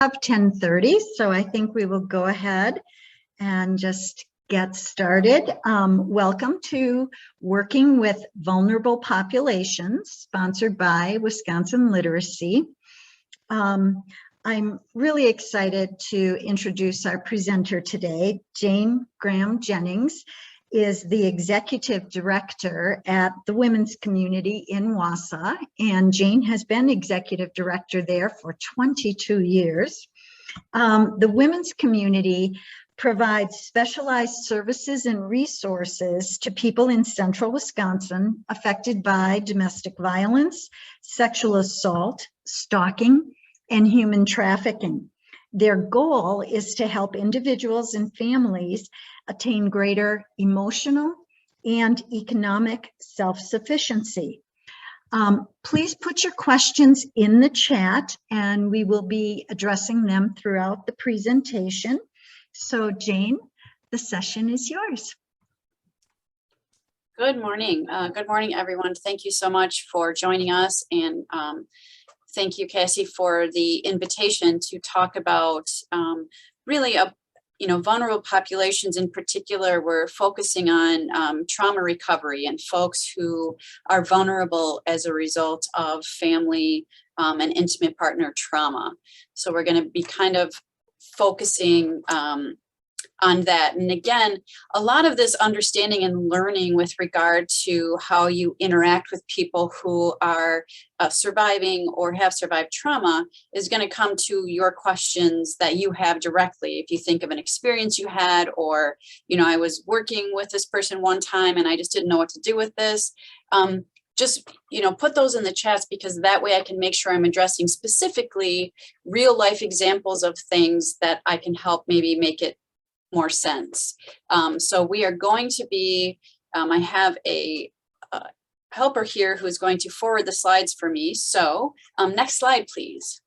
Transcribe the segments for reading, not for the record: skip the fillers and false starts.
Of 10:30, so I think we will go ahead and just get started. Welcome to Working with Vulnerable Populations, sponsored by Wisconsin Literacy. I'm really excited to introduce our presenter today. Jane Graham-Jennings is the executive director at the Women's Community in Wausau, and Jane has been executive director there for 22 years. The Women's Community provides specialized services and resources to people in central Wisconsin affected by domestic violence, sexual assault, stalking, and human trafficking. Their goal is to help individuals and families attain greater emotional and economic self-sufficiency. Please put your questions in the chat and we will be addressing them throughout the presentation. So Jane, the session is yours. Good morning. Good morning, everyone. Thank you so much for joining us, and thank you, Cassie, for the invitation to talk about really vulnerable populations. In particular, we're focusing on trauma recovery and folks who are vulnerable as a result of family and intimate partner trauma. So we're going to be kind of focusing on that. And again, a lot of this understanding and learning with regard to how you interact with people who are surviving or have survived trauma is going to come to your questions that you have directly. If you think of an experience you had, or, I was working with this person one time and I just didn't know what to do with this. Just, put those in the chats, because that way I can make sure I'm addressing specifically real life examples of things that I can help maybe make it more sense. So we are going to be, I have a helper here who is going to forward the slides for me. So next slide, please.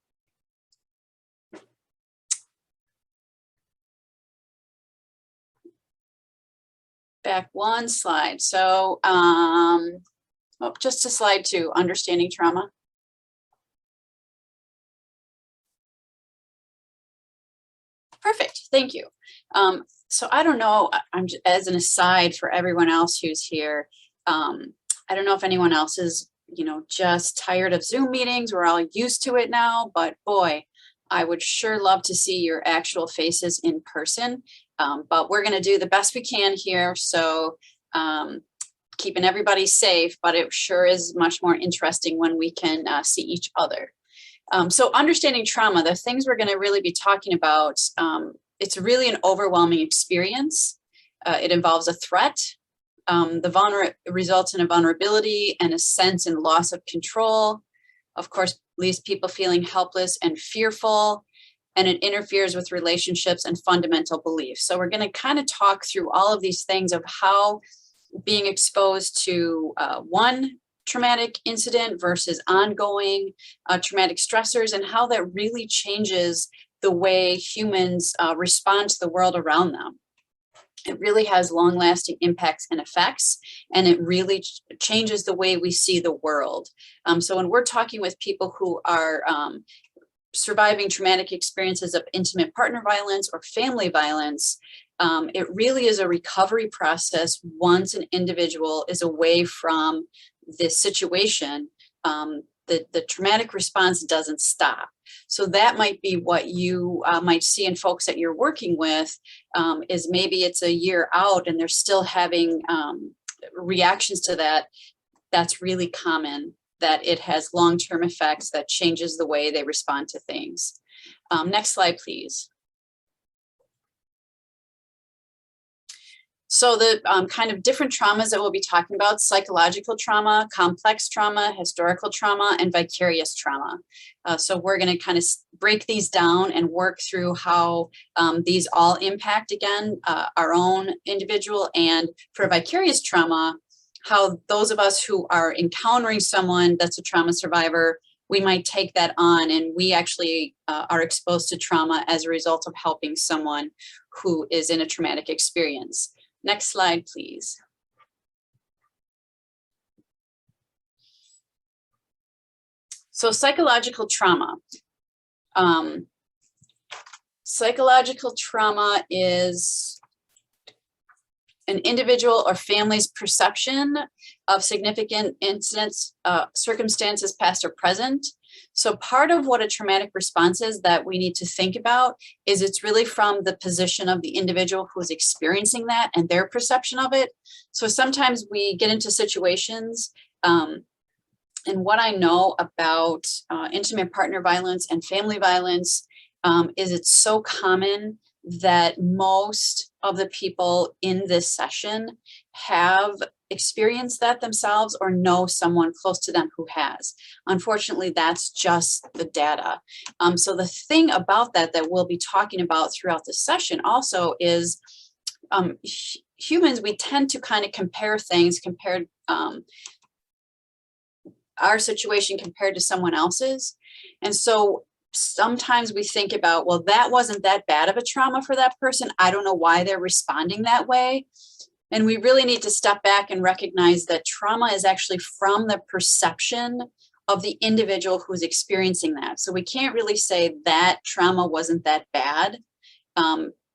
Back one slide. So just to slide 2, understanding trauma. Perfect, thank you. So I don't know, as an aside for everyone else who's here, I don't know if anyone else is, just tired of Zoom meetings. We're all used to it now, but boy, I would sure love to see your actual faces in person. But we're gonna do the best we can here. So keeping everybody safe, but it sure is much more interesting when we can see each other. So understanding trauma, the things we're going to really be talking about, it's really an overwhelming experience. It involves a threat. Results in a vulnerability and a sense and loss of control. Of course, leaves people feeling helpless and fearful, and it interferes with relationships and fundamental beliefs. So we're going to kind of talk through all of these things of how being exposed to one traumatic incident versus ongoing traumatic stressors, and how that really changes the way humans respond to the world around them. It really has long-lasting impacts and effects, and it really changes the way we see the world. So when we're talking with people who are surviving traumatic experiences of intimate partner violence or family violence, it really is a recovery process. Once an individual is away from this situation, the traumatic response doesn't stop. So that might be what you might see in folks that you're working with, is maybe it's a year out and they're still having reactions to that. That's really common, that it has long-term effects that changes the way they respond to things. Next slide, please. So the kind of different traumas that we'll be talking about: psychological trauma, complex trauma, historical trauma, and vicarious trauma. So we're going to kind of break these down and work through how these all impact, again, our own individual, and for vicarious trauma, how those of us who are encountering someone that's a trauma survivor, we might take that on, and we actually are exposed to trauma as a result of helping someone who is in a traumatic experience. Next slide, please. So psychological trauma. Psychological trauma is an individual or family's perception of significant incidents, circumstances, past or present. So part of what a traumatic response is that we need to think about is it's really from the position of the individual who's experiencing that and their perception of it. So sometimes we get into situations, and what I know about intimate partner violence and family violence is it's so common that most of the people in this session have experienced that themselves or know someone close to them who has. Unfortunately, that's just the data. So the thing about that we'll be talking about throughout the session also is humans, we tend to kind of compare things, our situation compared to someone else's. And so sometimes we think about, well, that wasn't that bad of a trauma for that person. I don't know why they're responding that way. And we really need to step back and recognize that trauma is actually from the perception of the individual who's experiencing that. So we can't really say that trauma wasn't that bad.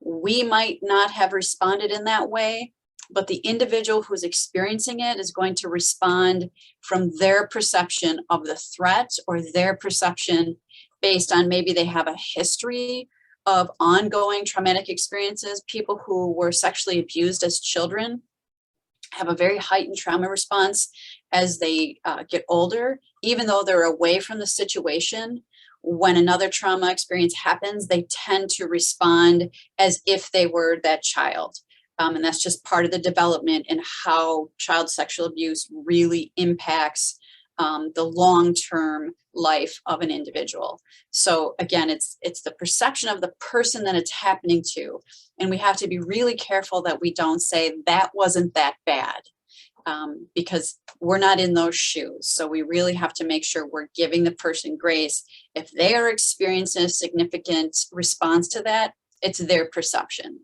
We might not have responded in that way, but the individual who's experiencing it is going to respond from their perception of the threat or their perception based on maybe they have a history of ongoing traumatic experiences. People who were sexually abused as children have a very heightened trauma response as they get older, even though they're away from the situation. When another trauma experience happens, they tend to respond as if they were that child. And that's just part of the development and how child sexual abuse really impacts the long-term life of an individual. So again, it's the perception of the person that it's happening to. And we have to be really careful that we don't say that wasn't that bad, because we're not in those shoes. So we really have to make sure we're giving the person grace. If they are experiencing a significant response to that, it's their perception.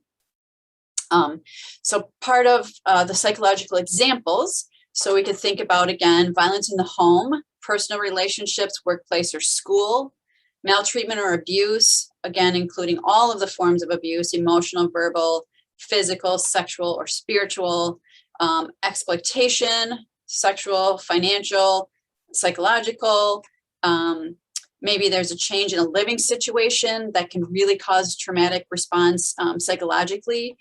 So part of the psychological examples, so we could think about, again, violence in the home, personal relationships, workplace or school, maltreatment or abuse, again, including all of the forms of abuse, emotional, verbal, physical, sexual, or spiritual, exploitation, sexual, financial, psychological. Maybe there's a change in a living situation that can really cause traumatic response psychologically.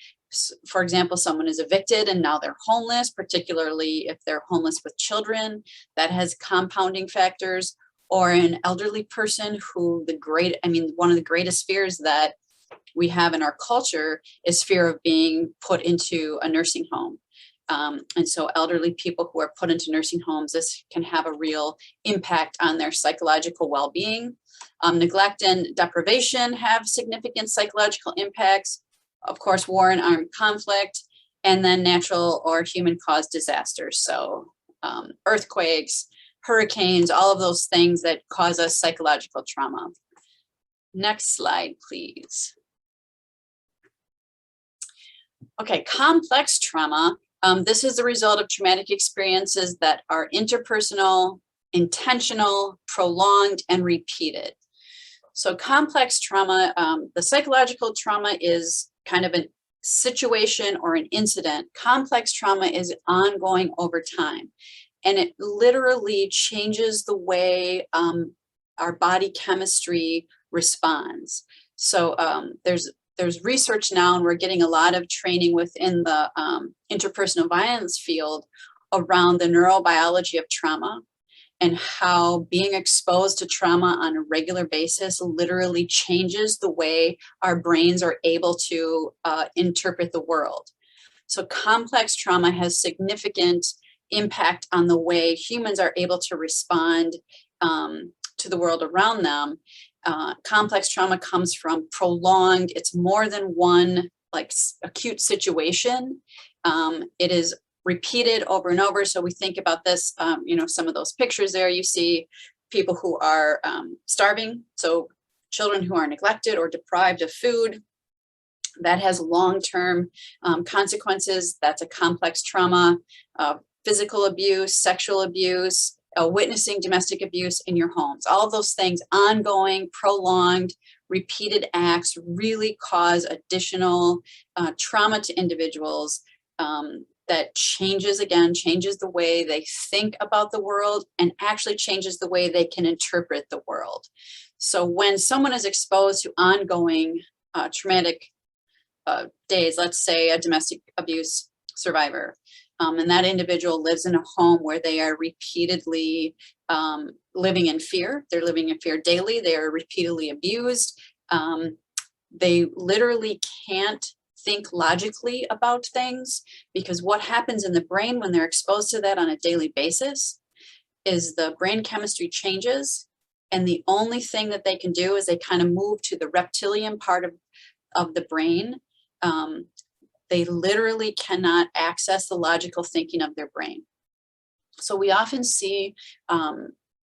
For example, someone is evicted and now they're homeless, particularly if they're homeless with children, that has compounding factors, or an elderly person who one of the greatest fears that we have in our culture is fear of being put into a nursing home. And so elderly people who are put into nursing homes, this can have a real impact on their psychological well-being. Neglect and deprivation have significant psychological impacts. Of course, war and armed conflict, and then natural or human-caused disasters. So earthquakes, hurricanes, all of those things that cause us psychological trauma. Next slide, please. Okay, complex trauma. This is the result of traumatic experiences that are interpersonal, intentional, prolonged, and repeated. So complex trauma, the psychological trauma is kind of a situation or an incident. Complex trauma is ongoing over time, and it literally changes the way our body chemistry responds. So there's research now, and we're getting a lot of training within the interpersonal violence field around the neurobiology of trauma and how being exposed to trauma on a regular basis literally changes the way our brains are able to interpret the world. So complex trauma has significant impact on the way humans are able to respond to the world around them. Complex trauma comes from prolonged, it's more than one like acute situation. It is repeated over and over. So we think about this, some of those pictures there, you see people who are starving. So children who are neglected or deprived of food, that has long-term consequences. That's a complex trauma. Physical abuse, sexual abuse, witnessing domestic abuse in your homes. All of those things, ongoing, prolonged, repeated acts really cause additional trauma to individuals that changes the way they think about the world and actually changes the way they can interpret the world. So when someone is exposed to ongoing traumatic days, let's say a domestic abuse survivor, and that individual lives in a home where they are repeatedly living in fear. They're living in fear daily. They are repeatedly abused. They literally can't think logically about things, because what happens in the brain when they're exposed to that on a daily basis is the brain chemistry changes. And the only thing that they can do is they kind of move to the reptilian part of the brain. They literally cannot access the logical thinking of their brain. So we often see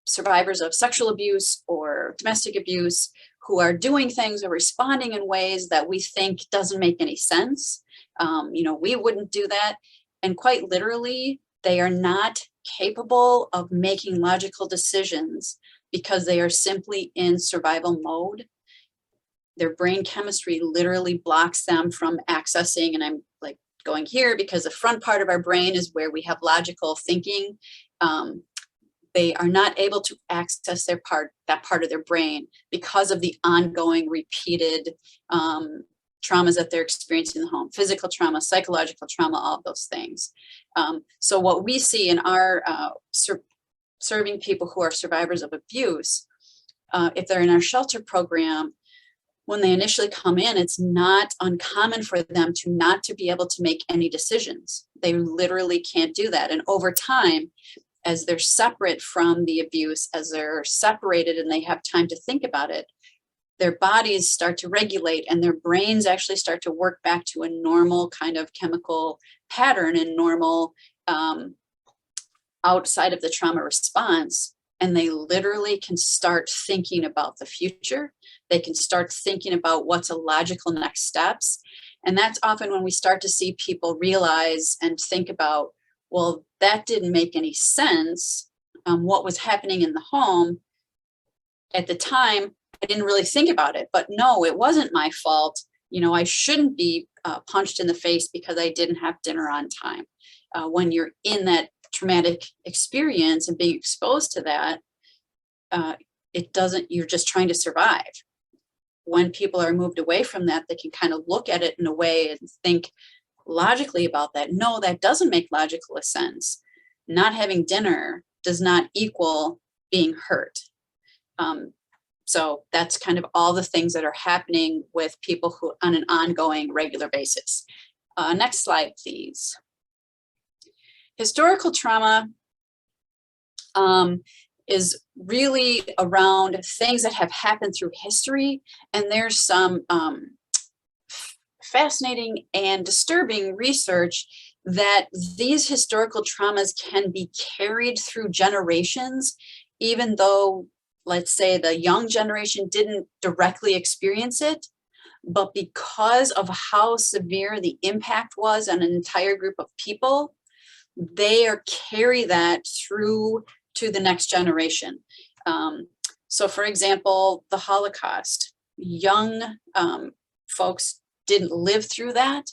survivors of sexual abuse or domestic abuse who are doing things or responding in ways that we think doesn't make any sense. We wouldn't do that. And quite literally, they are not capable of making logical decisions because they are simply in survival mode. Their brain chemistry literally blocks them from accessing, and I'm like going here because the front part of our brain is where we have logical thinking. They are not able to access that part of their brain because of the ongoing repeated traumas that they're experiencing in the home, physical trauma, psychological trauma, all of those things. So what we see in our serving people who are survivors of abuse, if they're in our shelter program, when they initially come in, it's not uncommon for them not to be able to make any decisions. They literally can't do that. And over time, as they're separate from the abuse, as they're separated and they have time to think about it, their bodies start to regulate and their brains actually start to work back to a normal kind of chemical pattern and normal outside of the trauma response. And they literally can start thinking about the future. They can start thinking about what's a logical next steps. And that's often when we start to see people realize and think about, well, that didn't make any sense. What was happening in the home at the time, I didn't really think about it, but no, it wasn't my fault. I shouldn't be punched in the face because I didn't have dinner on time. When you're in that traumatic experience and being exposed to that, you're just trying to survive. When people are moved away from that, they can kind of look at it in a way and think logically about that. No, that doesn't make logical sense. Not having dinner does not equal being hurt. So that's kind of all the things that are happening with people who on an ongoing regular basis. Next slide, please. Historical trauma is really around things that have happened through history. And there's some fascinating and disturbing research that these historical traumas can be carried through generations, even though, let's say, the young generation didn't directly experience it. But because of how severe the impact was on an entire group of people, they carry that through to the next generation. So for example, the Holocaust, young folks didn't live through that,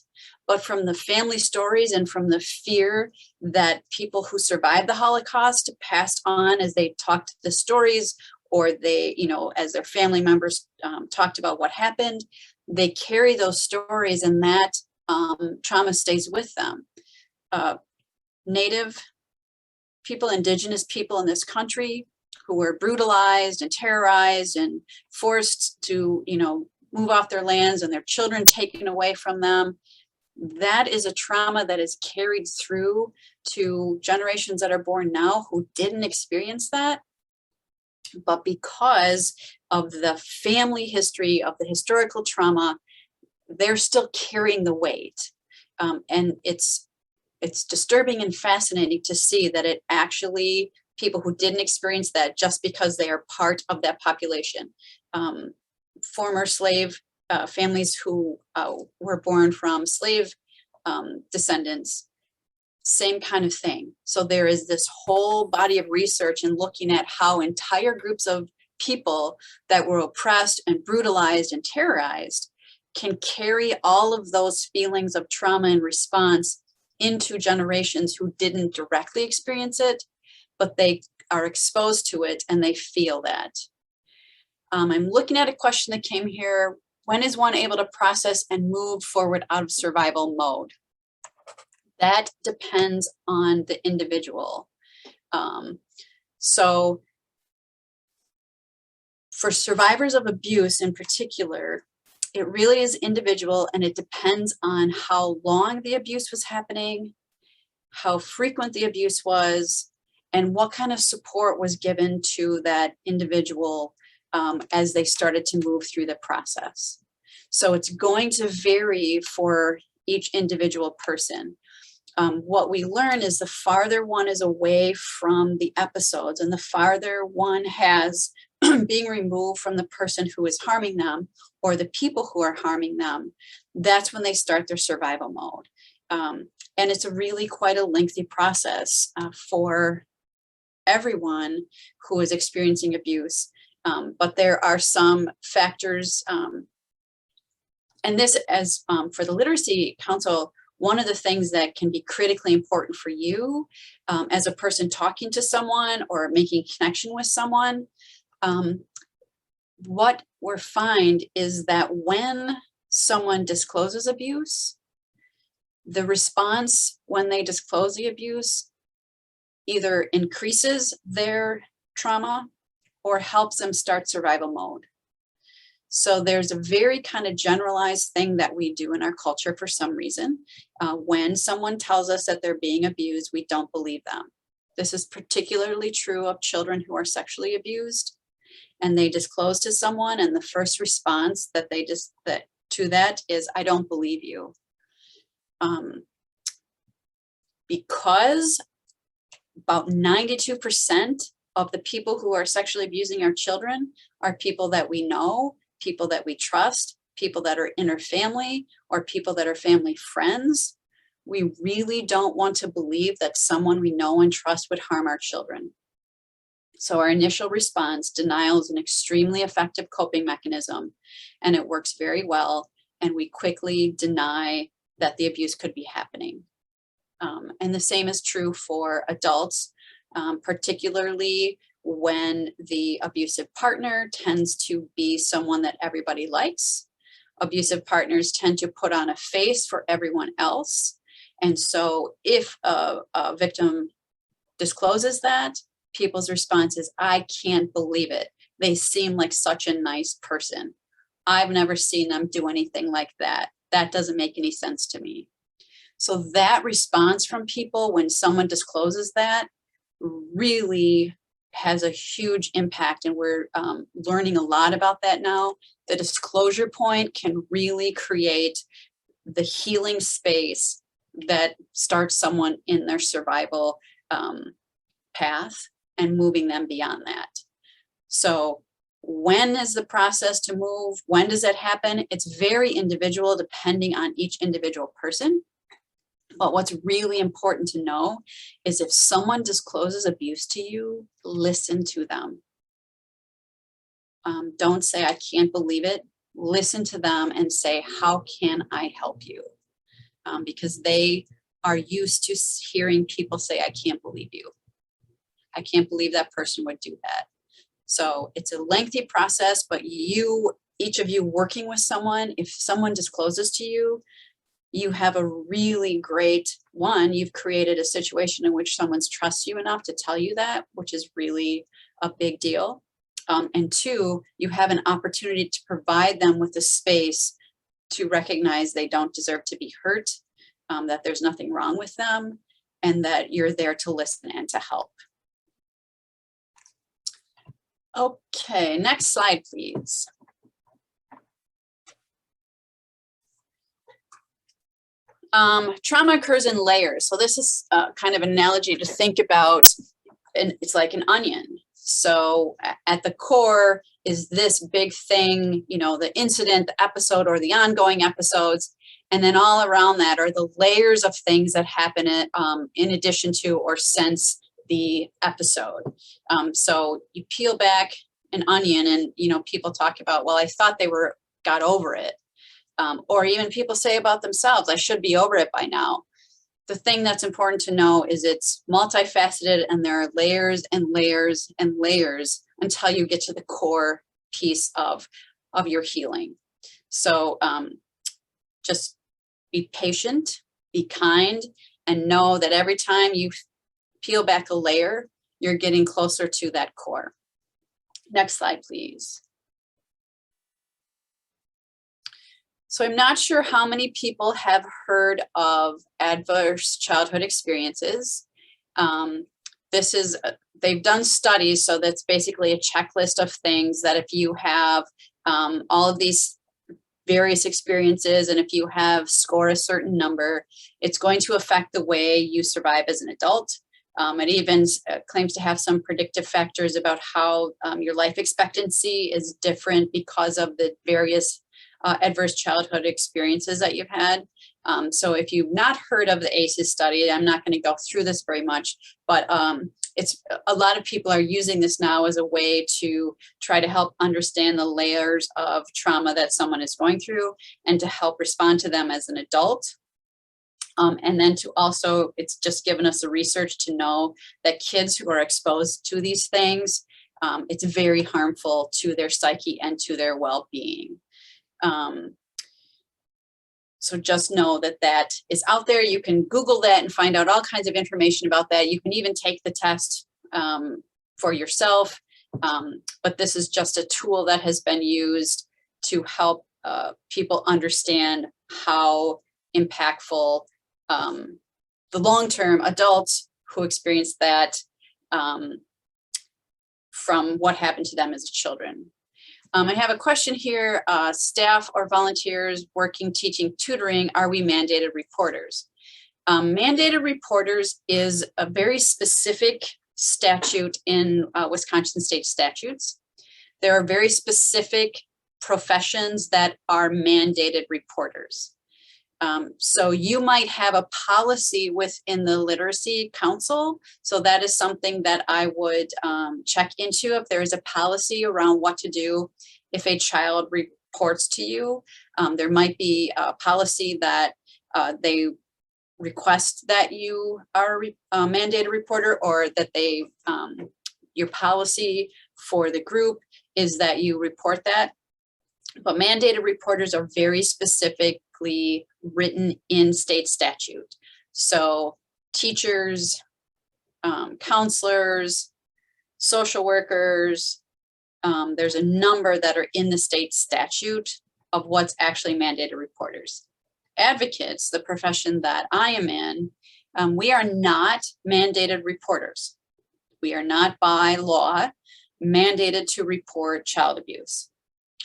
but from the family stories and from the fear that people who survived the Holocaust passed on as they talked the stories, or they, as their family members talked about what happened, they carry those stories, and that trauma stays with them. Native people, indigenous people in this country who were brutalized and terrorized and forced to, move off their lands and their children taken away from them. That is a trauma that is carried through to generations that are born now who didn't experience that. But because of the family history of the historical trauma, they're still carrying the weight. And it's disturbing and fascinating to see that it actually, people who didn't experience that just because they are part of that population, former slave families who were born from slave descendants, same kind of thing. So there is this whole body of research in looking at how entire groups of people that were oppressed and brutalized and terrorized can carry all of those feelings of trauma and response into generations who didn't directly experience it, but they are exposed to it and they feel that. I'm looking at a question that came here. When is one able to process and move forward out of survival mode? That depends on the individual. So for survivors of abuse in particular, it really is individual, and it depends on how long the abuse was happening, how frequent the abuse was, and what kind of support was given to that individual as they started to move through the process. So it's going to vary for each individual person. What we learn is the farther one is away from the episodes and the farther one has being removed from the person who is harming them or the people who are harming them, that's when they start their survival mode. And it's a really quite a lengthy process for everyone who is experiencing abuse. But there are some factors, and this as for the Literacy Council, one of the things that can be critically important for you as a person talking to someone or making connection with someone, what we find is that when someone discloses abuse, the response when they disclose the abuse either increases their trauma or helps them start survival mode. So there's a very kind of generalized thing that we do in our culture for some reason. When someone tells us that they're being abused, we don't believe them. This is particularly true of children who are sexually abused and they disclose to someone, and the first response that they to that is, I don't believe you. Because about 92% of the people who are sexually abusing our children are people that we know, people that we trust, people that are in our family, or people that are family friends. We really don't want to believe that someone we know and trust would harm our children. So our initial response, denial, is an extremely effective coping mechanism, and it works very well. And we quickly deny that the abuse could be happening. And the same is true for adults, particularly when the abusive partner tends to be someone that everybody likes. Abusive partners tend to put on a face for everyone else. And so if a victim discloses that, people's response is, I can't believe it. They seem like such a nice person. I've never seen them do anything like that. That doesn't make any sense to me. So that response from people when someone discloses that really has a huge impact, and we're learning a lot about that now. The disclosure point can really create the healing space that starts someone in their survival path and moving them beyond that. So when is the process to move? When does that happen? It's very individual depending on each individual person. But what's really important to know is if someone discloses abuse to you, listen to them. Don't say, I can't believe it. Listen to them and say, how can I help you? Because they are used to hearing people say, I can't believe you. I can't believe that person would do that. So it's a lengthy process, but each of you working with someone, if someone discloses to you, you have a really great one. You've created a situation in which someone trusts you enough to tell you that, which is really a big deal. And two, you have an opportunity to provide them with the space to recognize they don't deserve to be hurt, that there's nothing wrong with them, and that you're there to listen and to help. Okay, next slide, please. Trauma occurs in layers. So this is kind of an analogy to think about, and it's like an onion. So at the core is this big thing, the incident, the episode, or the ongoing episodes. And then all around that are the layers of things that happen in addition to or since the episode. So you peel back an onion, and people talk about, well, I thought they got over it, or even people say about themselves, I should be over it by now. The thing that's important to know is it's multifaceted, and there are layers and layers and layers until you get to the core piece of your healing. So just be patient, be kind, and know that every time you peel back a layer, you're getting closer to that core. Next slide, please. So I'm not sure how many people have heard of adverse childhood experiences. They've done studies, so that's basically a checklist of things that if you have all of these various experiences, and if you have scored a certain number, it's going to affect the way you survive as an adult. It even claims to have some predictive factors about how your life expectancy is different because of the various adverse childhood experiences that you've had. So if you've not heard of the ACEs study, I'm not going to go through this very much, but it's a lot of people are using this now as a way to try to help understand the layers of trauma that someone is going through and to help respond to them as an adult. And then to also, it's just given us the research to know that kids who are exposed to these things, it's very harmful to their psyche and to their well-being. So just know that that is out there. You can Google that and find out all kinds of information about that. You can even take the test for yourself. But this is just a tool that has been used to help people understand how impactful the long-term adults who experience that from what happened to them as children. I have a question here. Staff or volunteers working, teaching, tutoring, are we mandated reporters? Mandated reporters is a very specific statute in Wisconsin state statutes. There are very specific professions that are mandated reporters. So you might have a policy within the Literacy Council. So that is something that I would check into if there is a policy around what to do if a child reports to you. There might be a policy that they request that you are a mandated reporter, or that they your policy for the group is that you report that. But mandated reporters are very specifically written in state statute. So teachers, counselors, social workers, there's a number that are in the state statute of what's actually mandated reporters. Advocates, the profession that I am in, we are not mandated reporters. We are not by law mandated to report child abuse.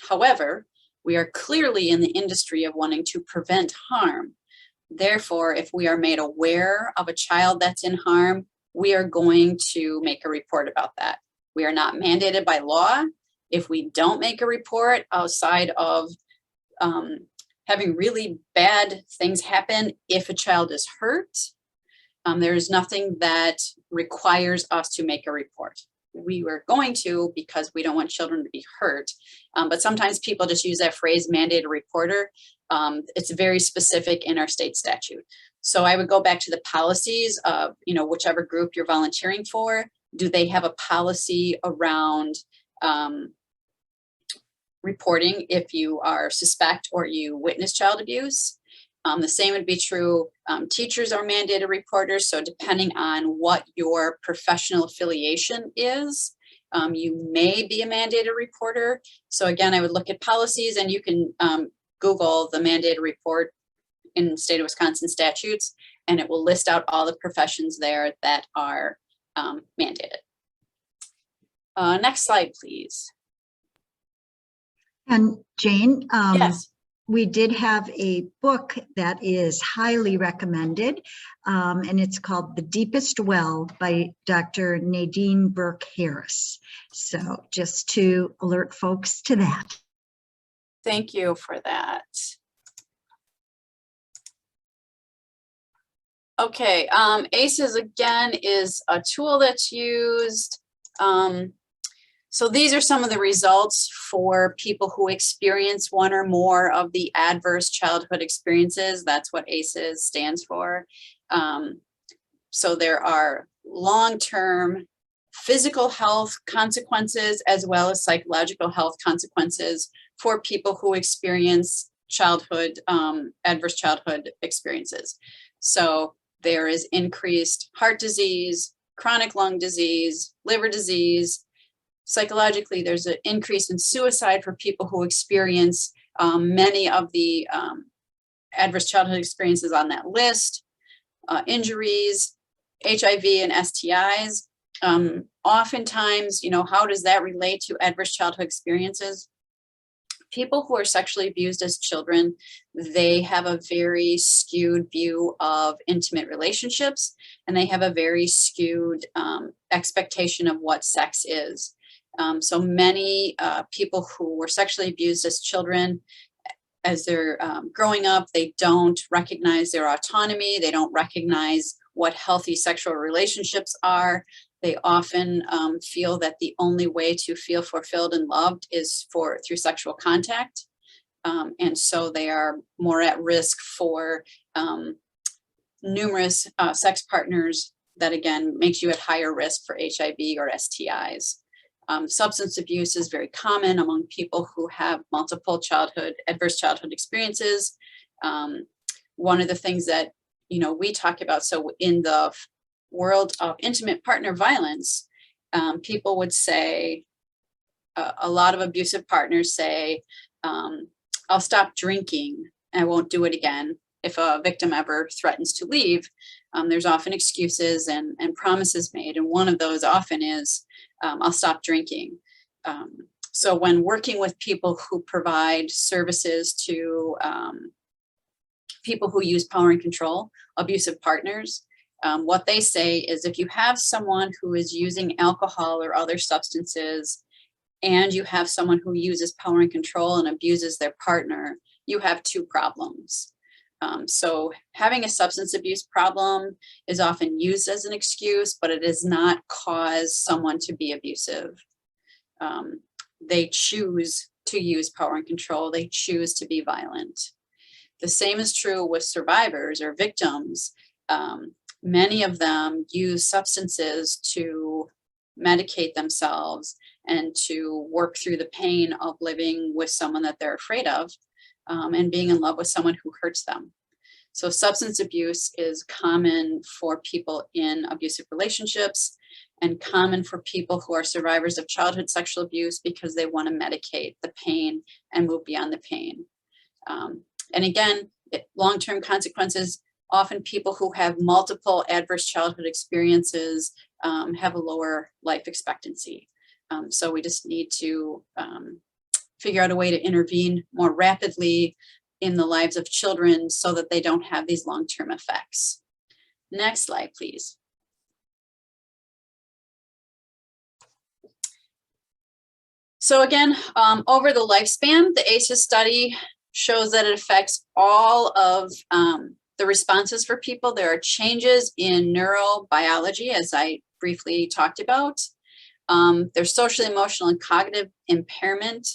However, we are clearly in the industry of wanting to prevent harm. Therefore, if we are made aware of a child that's in harm, we are going to make a report about that. We are not mandated by law. If we don't make a report outside of having really bad things happen, if a child is hurt, there is nothing that requires us to make a report. We were going to, because we don't want children to be hurt. But sometimes people just use that phrase, mandated reporter. It's very specific in our state statute. So I would go back to the policies of, whichever group you're volunteering for. Do they have a policy around reporting if you are suspect or you witness child abuse? The same would be true. Teachers are mandated reporters. So depending on what your professional affiliation is, you may be a mandated reporter. So again, I would look at policies, and you can Google the mandated report in the state of Wisconsin statutes, and it will list out all the professions there that are mandated. Next slide, please. And Jane, Yes. we did have a book that is highly recommended, and it's called The Deepest Well by Dr. Nadine Burke Harris. So just to alert folks to that. Thank you for that. Okay, ACEs again is a tool that's used. So these are some of the results for people who experience one or more of the adverse childhood experiences. That's what ACEs stands for. So there are long-term physical health consequences as well as psychological health consequences for people who experience adverse childhood experiences. So there is increased heart disease, chronic lung disease, liver disease. Psychologically, there's an increase in suicide for people who experience many of the adverse childhood experiences on that list, injuries, HIV and STIs. Oftentimes, how does that relate to adverse childhood experiences? People who are sexually abused as children, they have a very skewed view of intimate relationships, and they have a very skewed expectation of what sex is. So many people who were sexually abused as children, as they're growing up, they don't recognize their autonomy. They don't recognize what healthy sexual relationships are. They often feel that the only way to feel fulfilled and loved is through sexual contact. And so they are more at risk for numerous sex partners that, again, makes you at higher risk for HIV or STIs. Substance abuse is very common among people who have multiple adverse childhood experiences. One of the things that, we talk about, so in the world of intimate partner violence, people would say, a lot of abusive partners say, I'll stop drinking, I won't do it again. If a victim ever threatens to leave, there's often excuses and promises made. And one of those often is, I'll stop drinking. So when working with people who provide services to people who use power and control, abusive partners, what they say is, if you have someone who is using alcohol or other substances, and you have someone who uses power and control and abuses their partner, you have two problems. So having a substance abuse problem is often used as an excuse, but it does not cause someone to be abusive. They choose to use power and control. They choose to be violent. The same is true with survivors or victims. Many of them use substances to medicate themselves and to work through the pain of living with someone that they're afraid of, and being in love with someone who hurts them. So substance abuse is common for people in abusive relationships and common for people who are survivors of childhood sexual abuse because they want to medicate the pain and move beyond the pain. And again, long-term consequences, often people who have multiple adverse childhood experiences have a lower life expectancy. So we just need to figure out a way to intervene more rapidly in the lives of children so that they don't have these long-term effects. Next slide, please. So again, over the lifespan, the ACEs study shows that it affects all of the responses for people. There are changes in neurobiology, as I briefly talked about. There's social, emotional, and cognitive impairment.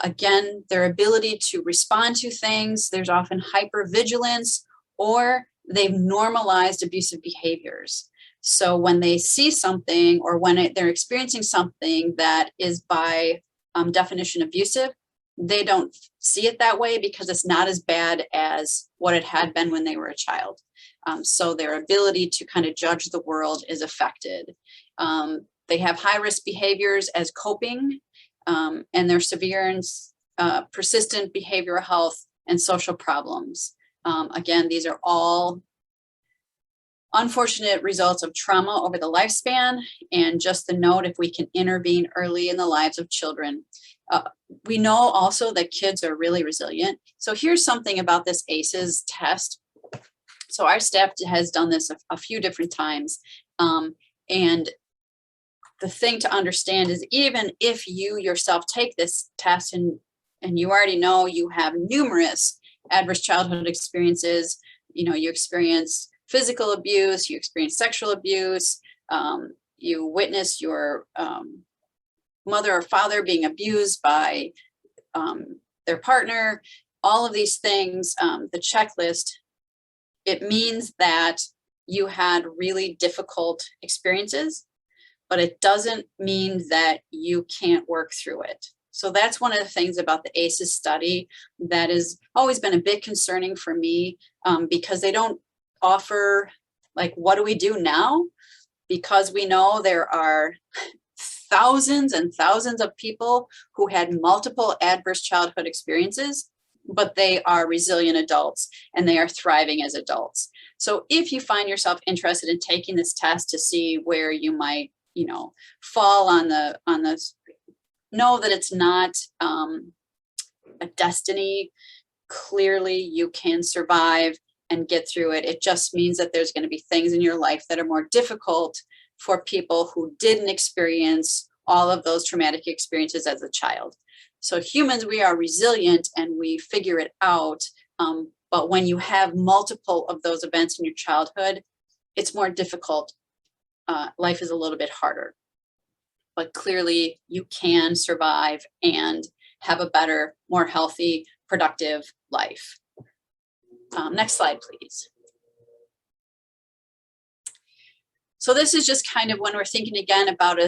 Again, their ability to respond to things, there's often hypervigilance, or they've normalized abusive behaviors. So when they see something or when they're experiencing something that is by definition abusive, they don't see it that way because it's not as bad as what it had been when they were a child. So their ability to kind of judge the world is affected. They have high-risk behaviors as coping, and their severe and persistent behavioral health and social problems. Again, these are all unfortunate results of trauma over the lifespan. And just the note, if we can intervene early in the lives of children. We know also that kids are really resilient. So here's something about this ACEs test. So our staff has done this a few different times. And the thing to understand is, even if you yourself take this test and you already know you have numerous adverse childhood experiences, you experience physical abuse, you experience sexual abuse, you witness your mother or father being abused by their partner, all of these things, the checklist, it means that you had really difficult experiences, but it doesn't mean that you can't work through it. So that's one of the things about the ACEs study that has always been a bit concerning for me, because they don't offer, like, what do we do now? Because we know there are thousands and thousands of people who had multiple adverse childhood experiences, but they are resilient adults and they are thriving as adults. So if you find yourself interested in taking this test to see where you might, fall on the know that it's not a destiny. Clearly, you can survive and get through it. It just means that there's going to be things in your life that are more difficult for people who didn't experience all of those traumatic experiences as a child. So humans, we are resilient and we figure it out. But when you have multiple of those events in your childhood, it's more difficult. Life is a little bit harder. But clearly, you can survive and have a better, more healthy, productive life. Next slide, please. So this is just kind of when we're thinking again about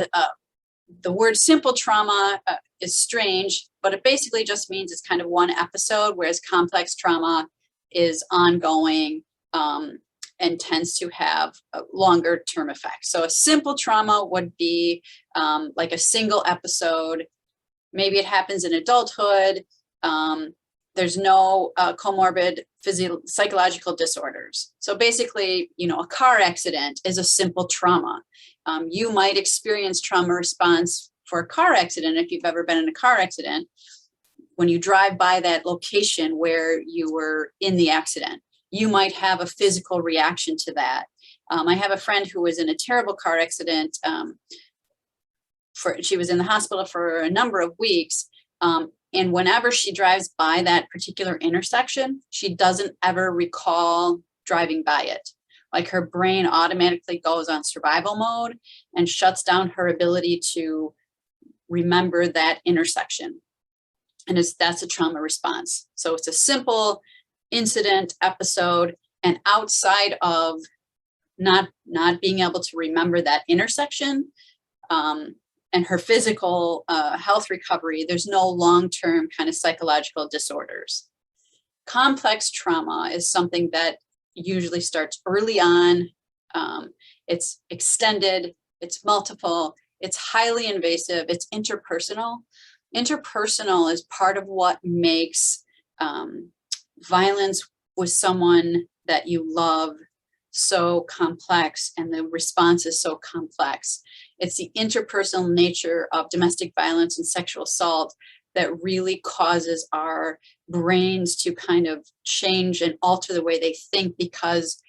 the word simple trauma is strange, but it basically just means it's kind of one episode, whereas complex trauma is ongoing and tends to have a longer term effects. So a simple trauma would be like a single episode. Maybe it happens in adulthood. There's no comorbid psychological disorders. So basically, a car accident is a simple trauma. You might experience trauma response for a car accident if you've ever been in a car accident. When you drive by that location where you were in the accident, you might have a physical reaction to that. I have a friend who was in a terrible car accident. She was in the hospital for a number of weeks. And whenever she drives by that particular intersection, she doesn't ever recall driving by it. Like, her brain automatically goes on survival mode and shuts down her ability to remember that intersection. And that's a trauma response. So it's a simple incident, episode, and outside of not being able to remember that intersection, and her physical health recovery, there's no long-term kind of psychological disorders. Complex trauma is something that usually starts early on. It's extended, it's multiple, it's highly invasive, it's interpersonal. Interpersonal is part of what makes violence with someone that you love so complex, and the response is so complex. It's the interpersonal nature of domestic violence and sexual assault that really causes our brains to kind of change and alter the way they think, because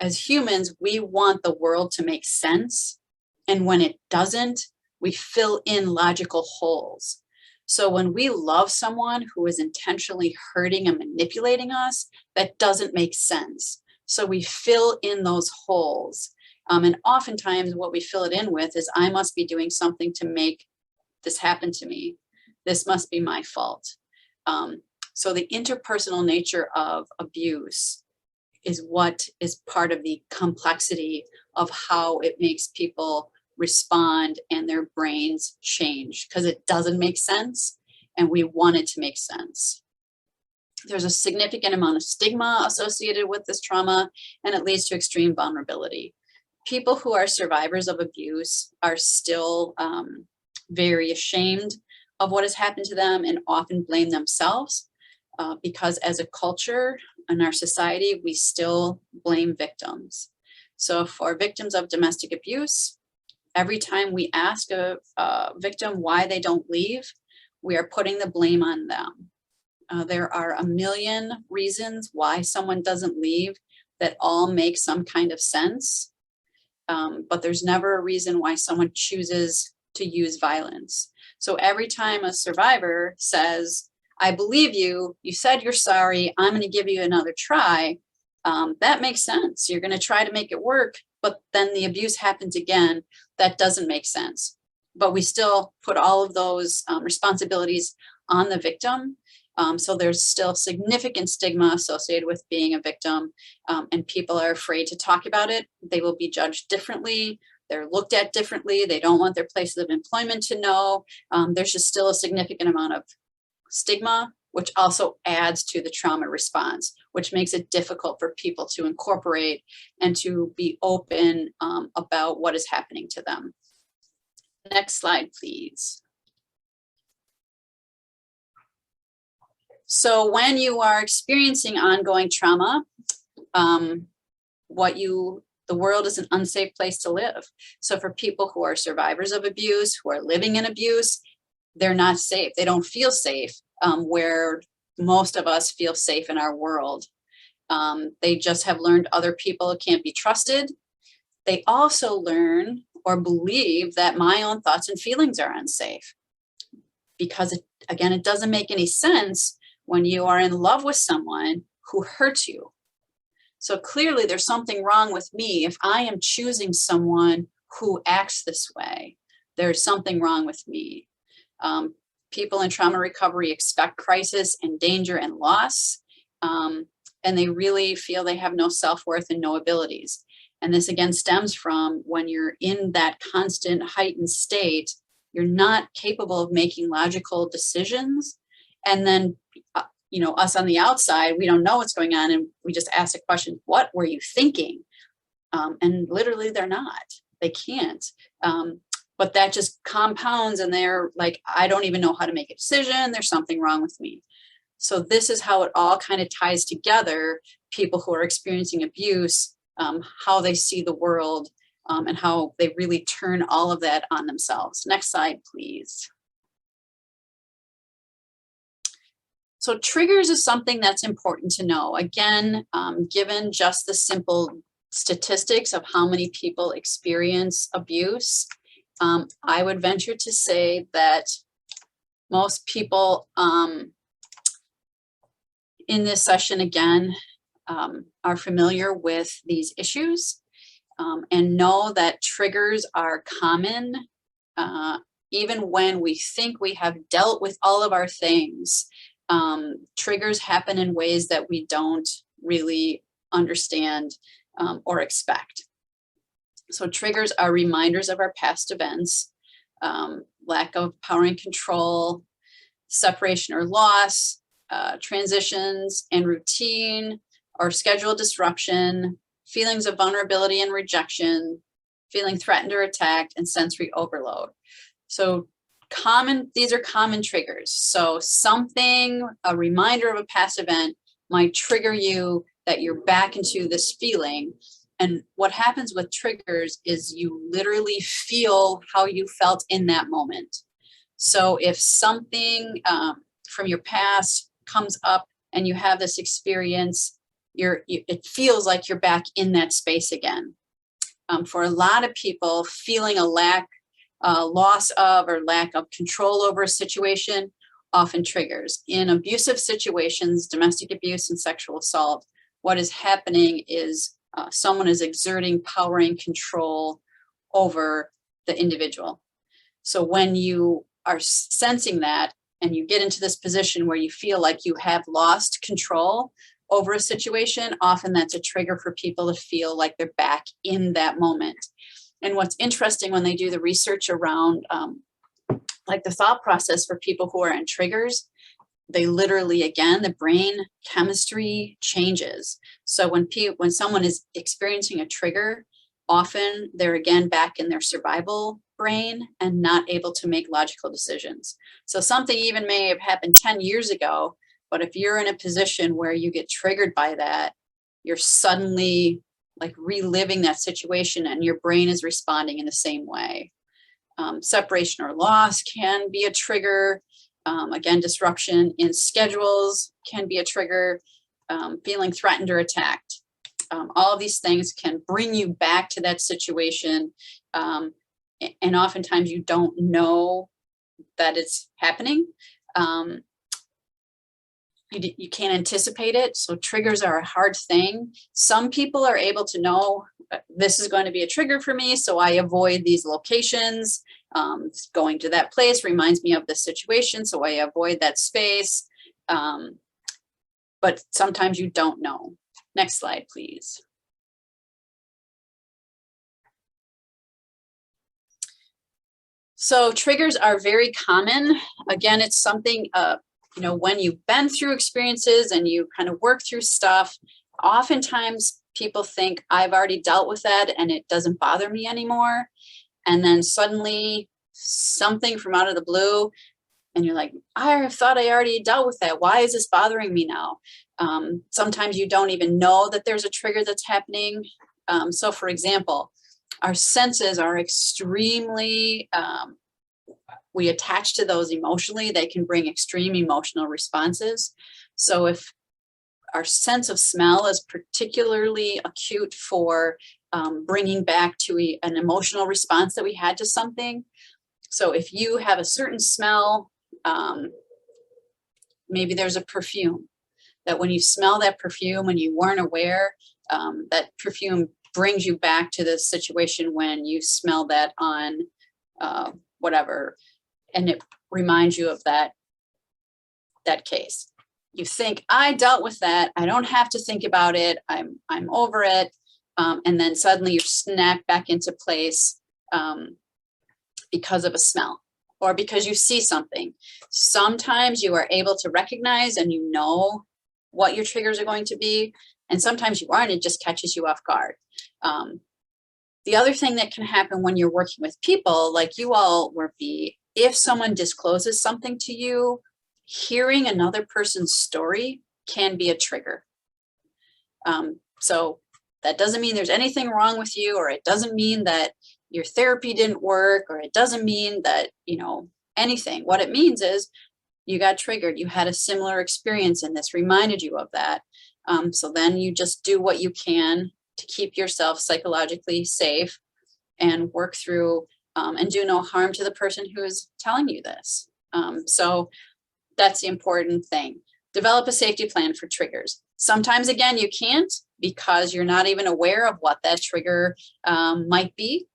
as humans, we want the world to make sense. And when it doesn't, we fill in logical holes. So when we love someone who is intentionally hurting and manipulating us, that doesn't make sense. So we fill in those holes. And oftentimes what we fill it in with is, I must be doing something to make this happen to me. This must be my fault. So the interpersonal nature of abuse is what is part of the complexity of how it makes people respond and their brains change, because it doesn't make sense and we want it to make sense. There's a significant amount of stigma associated with this trauma, and it leads to extreme vulnerability. People who are survivors of abuse are still very ashamed of what has happened to them and often blame themselves because as a culture in our society, we still blame victims. So for victims of domestic abuse, every time we ask a victim why they don't leave, we are putting the blame on them. There are a million reasons why someone doesn't leave that all make some kind of sense, but there's never a reason why someone chooses to use violence. So every time a survivor says, I believe you, you said you're sorry, I'm going to give you another try, that makes sense. You're going to try to make it work, but then the abuse happens again. That doesn't make sense. but we still put all of those responsibilities on the victim. So there's still significant stigma associated with being a victim, and people are afraid to talk about it. They will be judged differently. They're looked at differently. They don't want their places of employment to know. There's just still a significant amount of stigma, which also adds to the trauma response, which makes it difficult for people to incorporate and to be open about what is happening to them. Next slide, please. So when you are experiencing ongoing trauma, the world is an unsafe place to live. So for people who are survivors of abuse, who are living in abuse, they're not safe. They don't feel safe where most of us feel safe in our world. They just have learned other people can't be trusted. They also learn or believe that my own thoughts and feelings are unsafe. Because again, it doesn't make any sense when you are in love with someone who hurts you. So clearly there's something wrong with me if I am choosing someone who acts this way. There's something wrong with me. People in trauma recovery expect crisis and danger and loss, and they really feel they have no self-worth and no abilities. And this again stems from when you're in that constant heightened state, you're not capable of making logical decisions. And then, us on the outside, we don't know what's going on. And we just ask the question, what were you thinking? And literally they're not, they can't. But that just compounds and they're like, I don't even know how to make a decision. There's something wrong with me. So this is how it all kind of ties together, people who are experiencing abuse, how they see the world, and how they really turn all of that on themselves. Next slide, please. So triggers is something that's important to know. Again, given just the simple statistics of how many people experience abuse, I would venture to say that most people in this session, again, are familiar with these issues and know that triggers are common. Even when we think we have dealt with all of our things, triggers happen in ways that we don't really understand or expect. So triggers are reminders of our past events, lack of power and control, separation or loss, transitions and routine or schedule disruption, feelings of vulnerability and rejection, feeling threatened or attacked, and sensory overload. So these are common triggers. So something, a reminder of a past event might trigger you that you're back into this feeling. And what happens with triggers is you literally feel how you felt in that moment. So if something from your past comes up and you have this experience, it feels like you're back in that space again. For a lot of people, feeling a loss of or lack of control over a situation often triggers. In abusive situations, domestic abuse and sexual assault, what is happening is someone is exerting power and control over the individual. So when you are sensing that and you get into this position where you feel like you have lost control over a situation, often that's a trigger for people to feel like they're back in that moment. And what's interesting when they do the research around like the thought process for people who are in triggers, they literally, again, the brain chemistry changes. So when someone is experiencing a trigger, often they're again back in their survival brain and not able to make logical decisions. So something even may have happened 10 years ago, but if you're in a position where you get triggered by that, you're suddenly like reliving that situation and your brain is responding in the same way. Separation or loss can be a trigger. Again, disruption in schedules can be a trigger. Feeling threatened or attacked. All of these things can bring you back to that situation. And oftentimes you don't know that it's happening. You can't anticipate it. So triggers are a hard thing. Some people are able to know this is going to be a trigger for me, so I avoid these locations. Going to that place reminds me of the situation, so I avoid that space. But sometimes you don't know. Next slide, please. So triggers are very common. Again, it's something, when you've been through experiences and you kind of work through stuff, oftentimes people think I've already dealt with that and it doesn't bother me anymore. And then suddenly something from out of the blue, and you're like, I thought I already dealt with that. Why is this bothering me now? Sometimes you don't even know that there's a trigger that's happening. So for example, our senses are extremely, we attach to those emotionally. They can bring extreme emotional responses. So if our sense of smell is particularly acute for bringing back to an emotional response that we had to something. So if you have a certain smell, maybe there's a perfume that when you smell that perfume and you weren't aware, that perfume brings you back to the situation when you smell that on whatever, and it reminds you of that case. You think, I dealt with that. I don't have to think about it. I'm over it. And then suddenly you're snapped back into place because of a smell or because you see something. Sometimes you are able to recognize and you know what your triggers are going to be. And sometimes you aren't, it just catches you off guard. The other thing that can happen when you're working with people like you all would be, if someone discloses something to you, hearing another person's story can be a trigger. So that doesn't mean there's anything wrong with you, or it doesn't mean that your therapy didn't work, or it doesn't mean that, anything. What it means is you got triggered. You had a similar experience and this reminded you of that. So then you just do what you can to keep yourself psychologically safe and work through and do no harm to the person who is telling you this. So that's the important thing. Develop a safety plan for triggers. Sometimes, again, you can't because you're not even aware of what that trigger might be.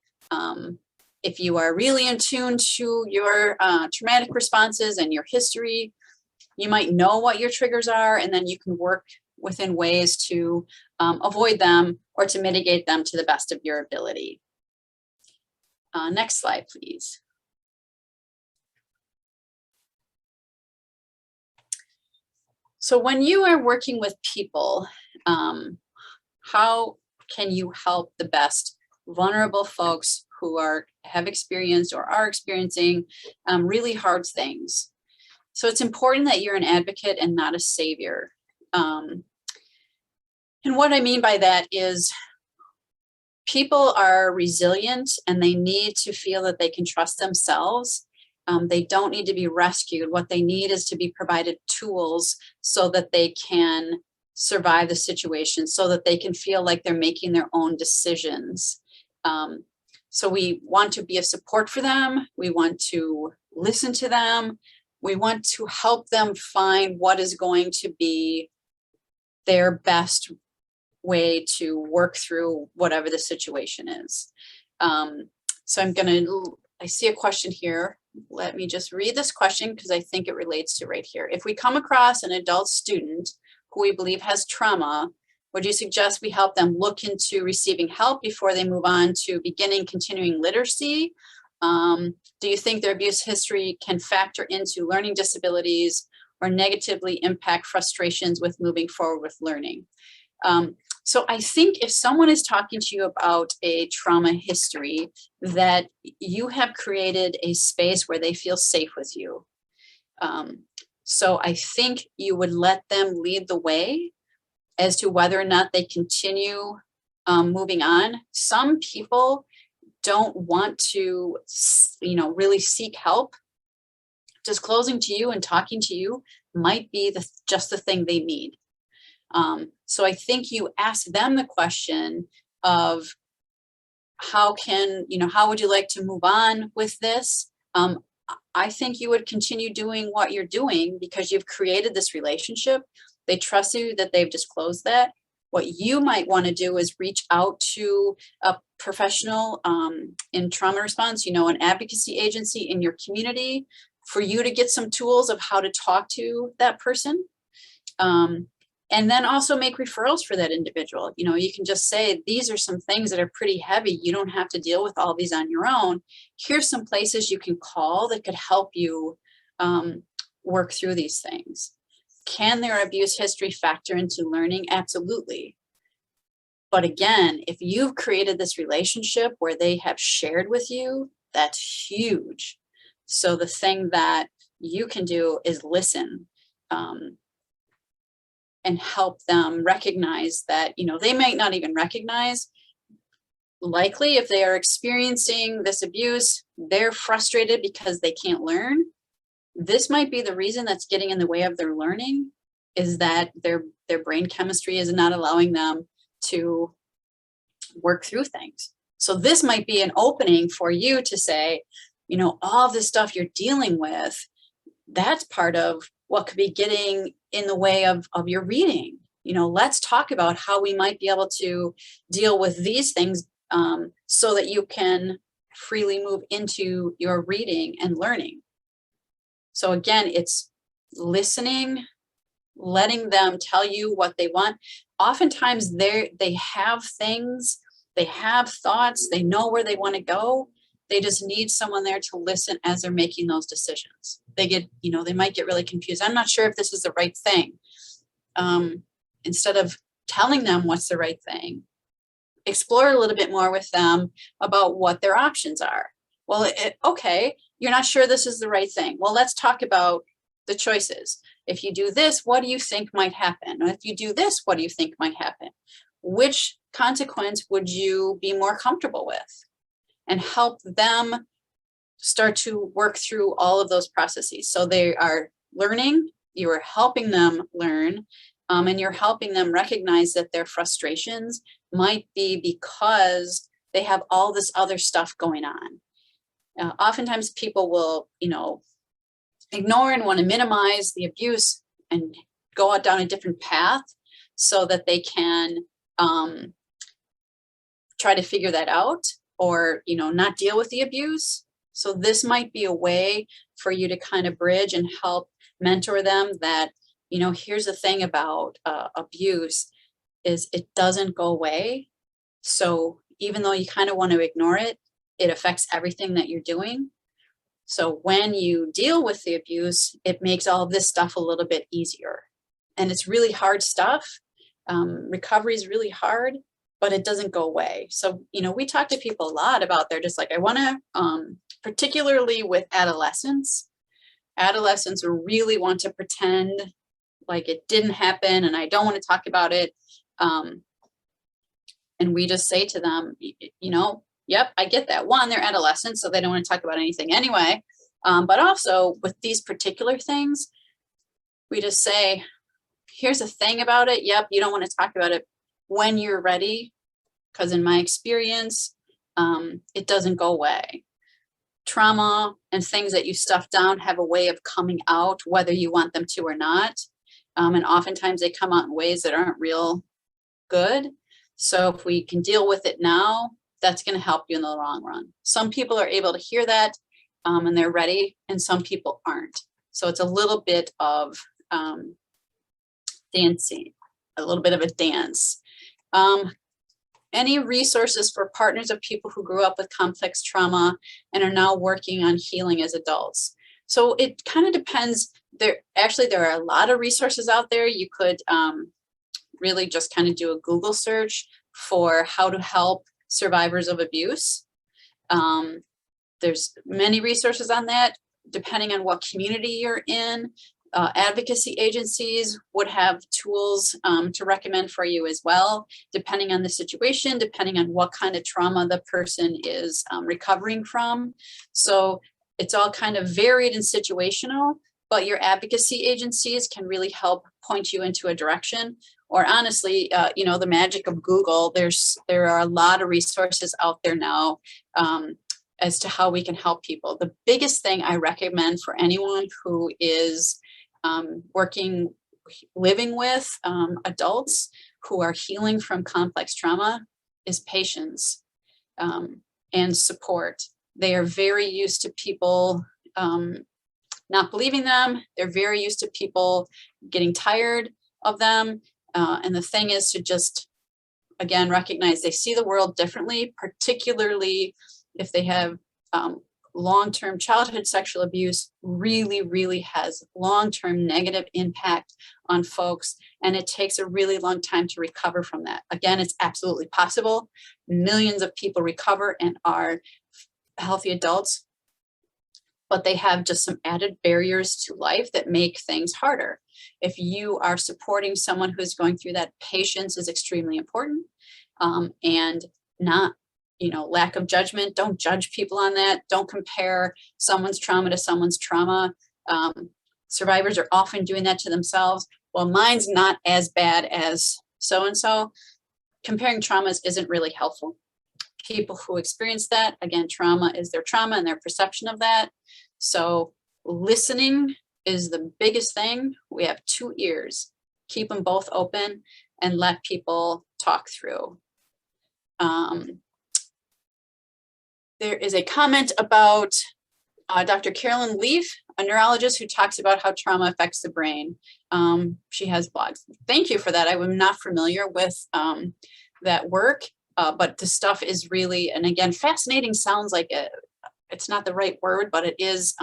If you are really in tune to your traumatic responses and your history, you might know what your triggers are, and then you can work within ways to avoid them or to mitigate them to the best of your ability. Next slide, please. So when you are working with people, how can you help the best vulnerable folks who have experienced or are experiencing really hard things? So it's important that you're an advocate and not a savior. And what I mean by that is people are resilient and they need to feel that they can trust themselves. They don't need to be rescued. What they need is to be provided tools so that they can survive the situation, so that they can feel like they're making their own decisions. So we want to be a support for them. We want to listen to them. We want to help them find what is going to be their best way to work through whatever the situation is. So I see a question here. Let me just read this question because I think it relates to right here. If we come across an adult student who we believe has trauma, would you suggest we help them look into receiving help before they move on to continuing literacy? Do you think their abuse history can factor into learning disabilities or negatively impact frustrations with moving forward with learning? So I think if someone is talking to you about a trauma history, that you have created a space where they feel safe with you. So I think you would let them lead the way as to whether or not they continue moving on. Some people don't want to, really seek help. Disclosing to you and talking to you might be just the thing they need. So I think you ask them the question of how would you like to move on with this? I think you would continue doing what you're doing because you've created this relationship. They trust you that they've disclosed that. What you might want to do is reach out to a professional in trauma response, an advocacy agency in your community, for you to get some tools of how to talk to that person. And then also make referrals for that individual. You can just say, these are some things that are pretty heavy. You don't have to deal with all these on your own. Here's some places you can call that could help you work through these things. Can their abuse history factor into learning? Absolutely. But again, if you've created this relationship where they have shared with you, that's huge. So the thing that you can do is listen and help them recognize that, they might not even recognize. Likely, if they are experiencing this abuse, they're frustrated because they can't learn. This might be the reason that's getting in the way of their learning, is that their brain chemistry is not allowing them to work through things. So this might be an opening for you to say, all this stuff you're dealing with, that's part of what could be getting in the way of your reading. Let's talk about how we might be able to deal with these things so that you can freely move into your reading and learning. So again, it's listening, letting them tell you what they want. Oftentimes they have things, they have thoughts, they know where they want to go. They just need someone there to listen as they're making those decisions. They might get really confused. I'm not sure if this is the right thing. Instead of telling them what's the right thing, explore a little bit more with them about what their options are. Well, okay, you're not sure this is the right thing. Well, let's talk about the choices. If you do this, what do you think might happen? If you do this, what do you think might happen? Which consequence would you be more comfortable with? And help them start to work through all of those processes. So they are learning, you are helping them learn, and you're helping them recognize that their frustrations might be because they have all this other stuff going on. Oftentimes people will, ignore and want to minimize the abuse and go out down a different path so that they can try to figure that out, or not deal with the abuse. So this might be a way for you to kind of bridge and help mentor them that, here's the thing about abuse is it doesn't go away. So even though you kind of want to ignore it, it affects everything that you're doing. So when you deal with the abuse, it makes all of this stuff a little bit easier. And it's really hard stuff. Recovery is really hard, but it doesn't go away. So, we talk to people a lot about, they're just like, I want to, particularly with adolescents really want to pretend like it didn't happen and I don't want to talk about it. And we just say to them, yep, I get that. One, they're adolescents, so they don't want to talk about anything anyway. But also with these particular things, we just say, here's the thing about it. Yep, you don't want to talk about it when you're ready, because in my experience, it doesn't go away. Trauma and things that you stuff down have a way of coming out, whether you want them to or not. And oftentimes they come out in ways that aren't real good. So if we can deal with it now, that's going to help you in the long run. Some people are able to hear that and they're ready, and some people aren't. So it's a little bit of dancing, a little bit of a dance. Any resources for partners of people who grew up with complex trauma and are now working on healing as adults? So it kind of depends. There are a lot of resources out there. You could really just kind of do a Google search for how to help survivors of abuse. There's many resources on that, depending on what community you're in. Advocacy agencies would have tools to recommend for you as well, depending on the situation, depending on what kind of trauma the person is recovering from. So it's all kind of varied and situational, but your advocacy agencies can really help point you into a direction. Or honestly, the magic of Google, there are a lot of resources out there now as to how we can help people. The biggest thing I recommend for anyone who is living with adults who are healing from complex trauma is patience and support. They are very used to people not believing them. They're very used to people getting tired of them. And the thing is to just, again, recognize they see the world differently, particularly if they have long-term childhood sexual abuse. Really has long-term negative impact on folks. And it takes a really long time to recover from that. Again, it's absolutely possible. Millions of people recover and are healthy adults, but they have just some added barriers to life that make things harder. If you are supporting someone who's going through that, patience is extremely important, and not, lack of judgment. Don't judge people on that. Don't compare someone's trauma to someone's trauma. Survivors are often doing that to themselves. Well, mine's not as bad as so-and-so. Comparing traumas isn't really helpful. People who experience that, again, trauma is their trauma and their perception of that. So listening is the biggest thing. We have 2 ears. Keep them both open and let people talk through. There is a comment about Dr. Carolyn Leaf, a neurologist who talks about how trauma affects the brain. She has blogs. Thank you for that. I was not familiar with that work, but the stuff is really, and again, fascinating sounds like it's not the right word, but it is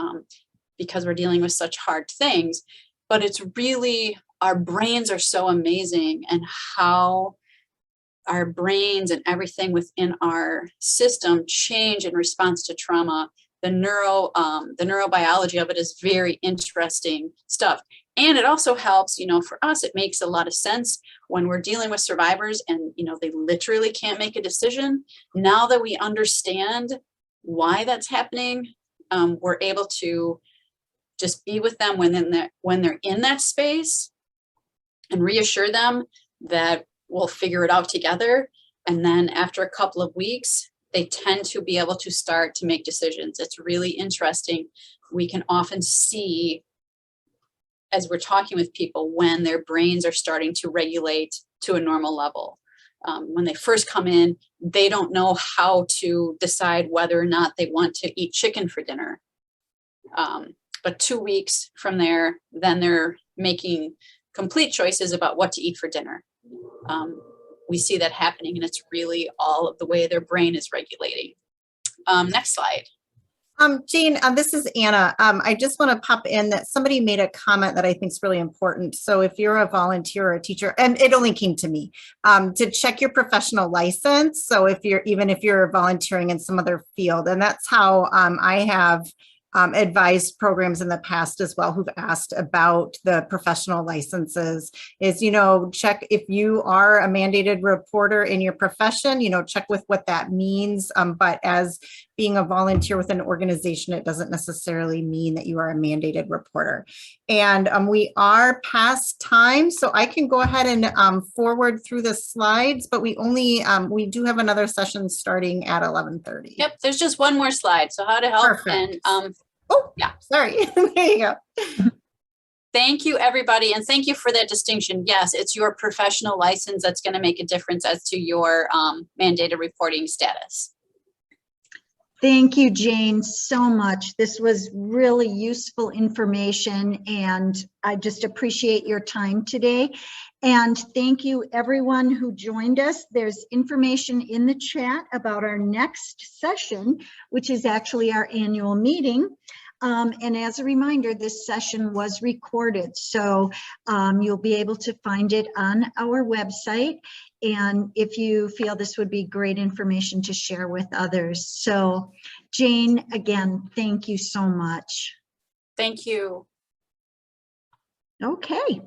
because we're dealing with such hard things. But it's really, our brains are so amazing, and how our brains and everything within our system change in response to trauma. The neurobiology of it is very interesting stuff. And it also helps, for us, it makes a lot of sense when we're dealing with survivors and, they literally can't make a decision. Now that we understand why that's happening, we're able to just be with them when they're in that space and reassure them that we'll figure it out together. And then after a couple of weeks, they tend to be able to start to make decisions. It's really interesting. We can often see, as we're talking with people, when their brains are starting to regulate to a normal level. When they first come in, they don't know how to decide whether or not they want to eat chicken for dinner. But 2 weeks from there, then they're making complete choices about what to eat for dinner. We see that happening, and it's really all of the way their brain is regulating. Next slide. Jane, this is Anna. I just want to pop in that somebody made a comment that I think is really important. So if you're a volunteer or a teacher, and it only came to me, to check your professional license. So even if you're volunteering in some other field, and that's how I have advised programs in the past as well who've asked about the professional licenses, is, check if you are a mandated reporter in your profession, check with what that means. But as being a volunteer with an organization, it doesn't necessarily mean that you are a mandated reporter. And we are past time, so I can go ahead and forward through the slides, but we do have another session starting at 11:30. Yep, there's just one more slide. So how to help. Perfect. And yeah, sorry. There you go. Thank you, everybody. And thank you for that distinction. Yes, it's your professional license that's going to make a difference as to your mandated reporting status. Thank you, Jane, so much. This was really useful information, and I just appreciate your time today. And thank you, everyone who joined us. There's information in the chat about our next session, which is actually our annual meeting. And as a reminder, this session was recorded, so you'll be able to find it on our website. And if you feel this would be great information to share with others. So Jane, again, thank you so much. Thank you. Okay.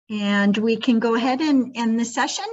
And we can go ahead and end the session.